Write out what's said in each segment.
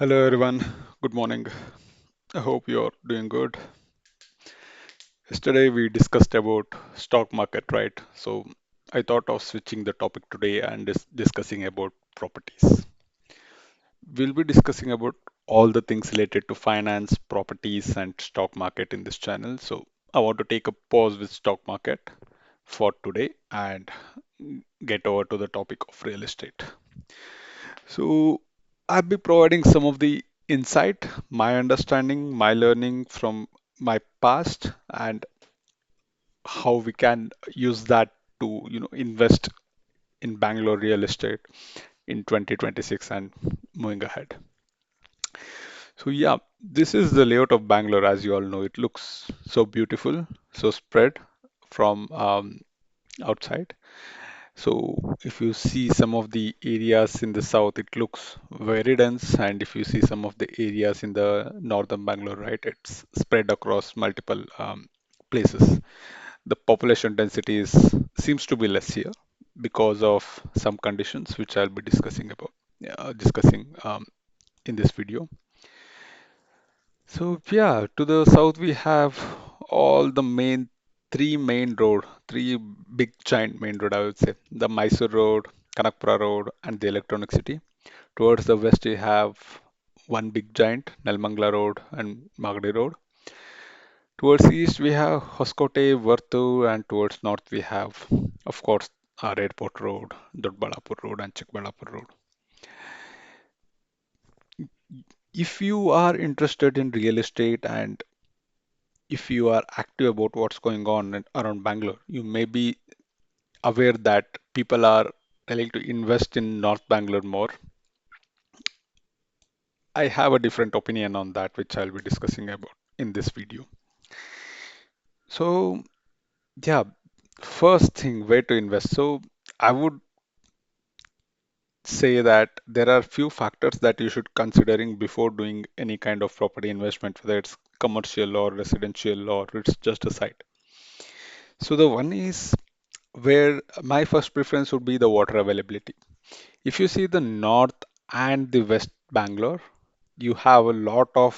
Hello everyone, good morning. I hope you're doing good. Yesterday we discussed about stock market, right? So I thought of switching the topic today and discussing about properties. We'll be discussing about all the things related to finance, properties and stock market in this channel. So I want to take a pause with stock market for today and get over to the topic of real estate. So I'll be providing some of the insight, my understanding, my learning from my past, and how we can use that to, invest in Bangalore real estate in 2026 and moving ahead. So yeah, this is the layout of Bangalore as you all know. It looks so beautiful, so spread from outside. So if you see some of the areas in the south, it looks very dense, and if you see some of the areas in the northern Bangalore, right, it's spread across multiple places. The population density seems to be less here because of some conditions which I'll be discussing in this video. So yeah, to the south we have all the three big giant main road I would say. The Mysore Road, Kanakpura Road and the Electronic City. Towards the west we have one big giant, Nelmangla Road and Magadi Road. Towards east we have Hoskote, Vartu and towards north we have of course our Airport Road, Dodbalapur Road and Chikbalapur Road. If you are interested in real estate and if you are active about what's going on around Bangalore, you may be aware that people are telling to invest in North Bangalore more. I have a different opinion on that, which I'll be discussing about in this video. So, yeah, first thing, where to invest. So, I would say that there are few factors that you should considering before doing any kind of property investment, whether it's commercial or residential or it's just a site. So, the one is where my first preference would be the water availability. If you see the north and the west Bangalore, you have a lot of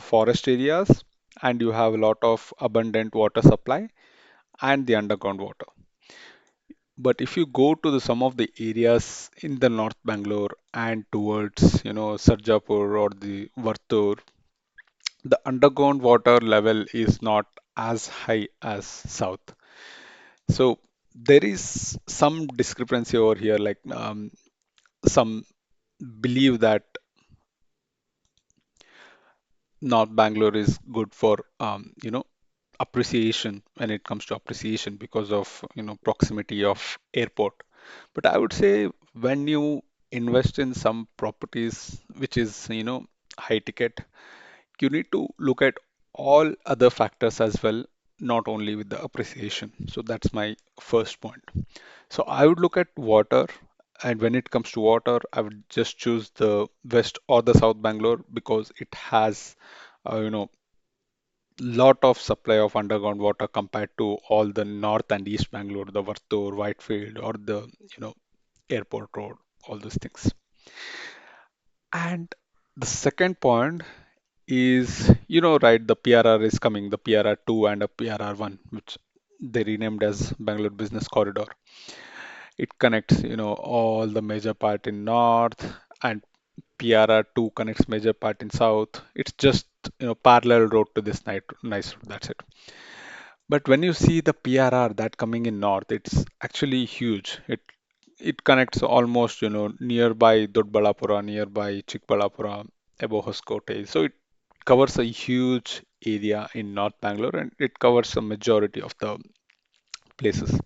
forest areas and you have a lot of abundant water supply and the underground water. But if you go to some of the areas in the North Bangalore and towards Sarjapur or the Vartur, the underground water level is not as high as south. So there is some discrepancy over here. Like some believe that North Bangalore is good for appreciation when it comes to appreciation because of proximity of airport. But I would say when you invest in some properties which is high ticket, you need to look at all other factors as well, not only with the appreciation. So that's my first point. So I would look at water, and when it comes to water, I would just choose the west or the south Bangalore because it has, uh, you know, lot of supply of underground water compared to all the north and east Bangalore, the Vartur, Whitefield, or the airport road, all those things. And the second point is, right, the PRR is coming, the PRR 2 and a PRR 1, which they renamed as Bangalore Business Corridor. It connects, all the major part in north and PRR 2 connects major part in south. It's just, parallel road to this nice road. That's it. But when you see the PRR that coming in north, it's actually huge. It connects almost, nearby Dodbalapura, nearby Chikbalapura, above Hoskote. So it covers a huge area in North Bangalore and it covers a majority of the places.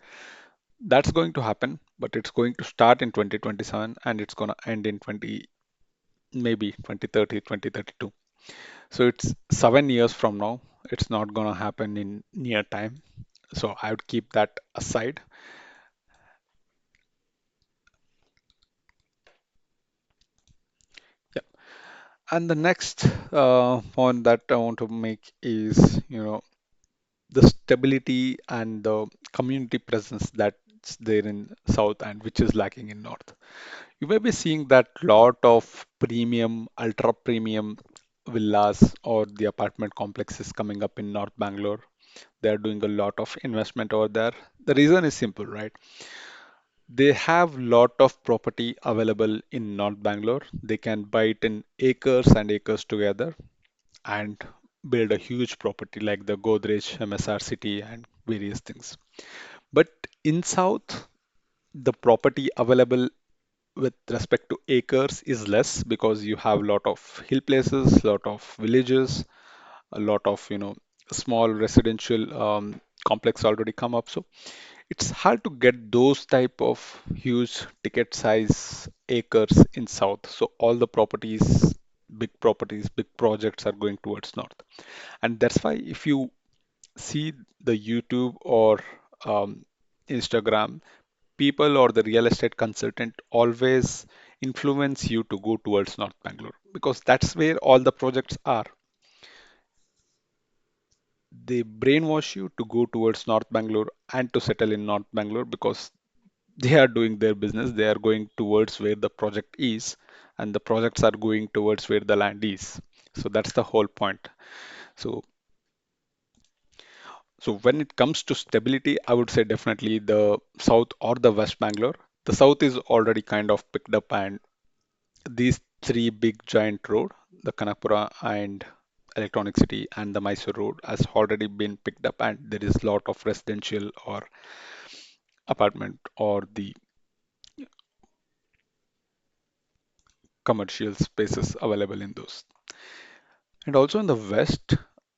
That's going to happen, but it's going to start in 2027 and it's going to end in 2030, 2032. So it's 7 years from now. It's not going to happen in near time. So I would keep that aside. Yeah. And the next point that I want to make is, the stability and the community presence that is there in south and which is lacking in north. You may be seeing that lot of premium, ultra premium villas or the apartment complexes coming up in North Bangalore. They are doing a lot of investment over there. The reason is simple, right? They have lot of property available in North Bangalore. They can buy it in acres and acres together and build a huge property like the Godrej, MSR City, and various things. But in South, the property available with respect to acres is less because you have a lot of hill places, lot of villages, a lot of small residential complex already come up. So it's hard to get those type of huge ticket size acres in south. So all the properties, big projects are going towards north. And that's why if you see the YouTube or um, Instagram, people or the real estate consultant always influence you to go towards North Bangalore because that's where all the projects are. They brainwash you to go towards North Bangalore and to settle in North Bangalore because they are doing their business. They are going towards where the project is, and the projects are going towards where the land is. So that's the whole point. So, so when it comes to stability, I would say definitely the South or the West Bangalore. The South is already kind of picked up, and these three big giant road, the Kanakpura and Electronic City and the Mysore Road, has already been picked up, and there is lot of residential or apartment or the commercial spaces available in those. And also in the west,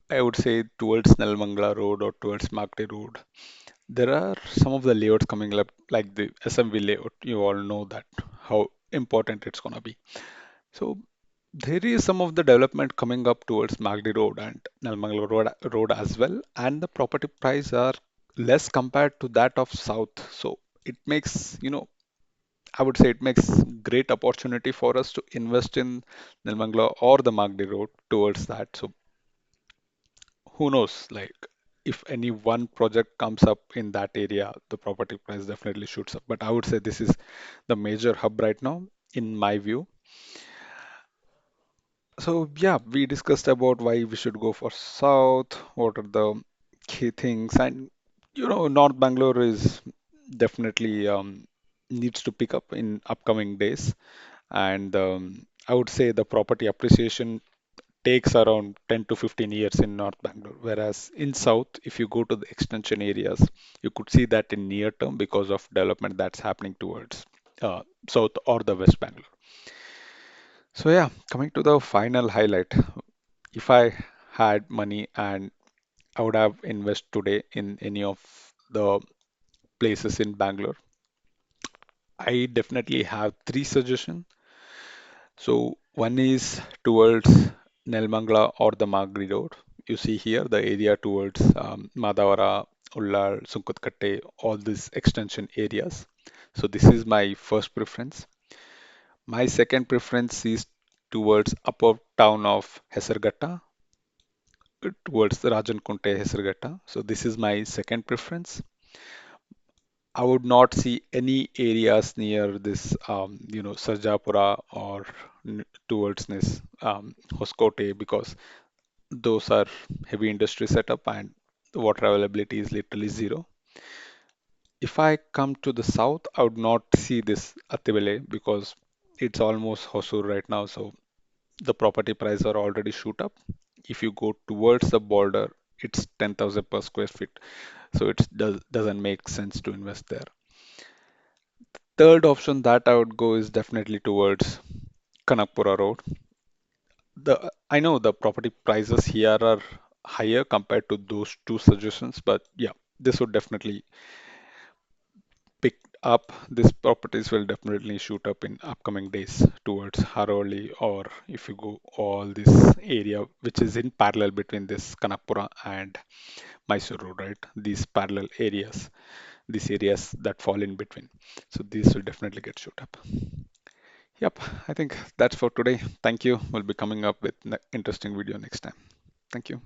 I would say towards Nelmangala Road or towards Magdi Road, there are some of the layouts coming up, like the SMV layout. You all know that how important it's gonna be. So there is some of the development coming up towards Magdi Road and Road as well, and the property price are less compared to that of South. So it makes, I would say it makes great opportunity for us to invest in Nilmangala or the Magdi Road towards that. So who knows, like if any one project comes up in that area, the property price definitely shoots up. But I would say this is the major hub right now, in my view. So yeah, we discussed about why we should go for South, what are the key things, and North Bangalore is definitely needs to pick up in upcoming days. And I would say the property appreciation takes around 10 to 15 years in North Bangalore, whereas in South, if you go to the extension areas, you could see that in near term because of development that's happening towards South or the West Bangalore. So yeah, coming to the final highlight, if I had money and I would have invest today in any of the places in Bangalore, I definitely have three suggestions. So one is towards Nelmangla or the Magri Road. You see here the area towards Madavara, Ullar, Sunkutkatte, all these extension areas. So this is my first preference. My second preference is towards upper town of Hesarghatta, towards the Rajan Kunte Hesarghatta. So this is my second preference. I would not see any areas near this, Sarjapura or towards this Hoskote because those are heavy industry setup and the water availability is literally zero. If I come to the south, I would not see this Attibele because it's almost Hosur right now, so the property price are already shoot up. If you go towards the border, it's 10,000 per square feet, so doesn't make sense to invest there. Third option that I would go is definitely towards Kanakpura Road. I know the property prices here are higher compared to those two suggestions, but yeah, this would definitely pick up. These properties will definitely shoot up in upcoming days towards Haroli, or if you go all this area which is in parallel between this Kanakpura and Mysore Road, right? These parallel areas, these areas that fall in between. So these will definitely get shoot up. Yep, I think that's for today. Thank you. We'll be coming up with interesting video next time. Thank you.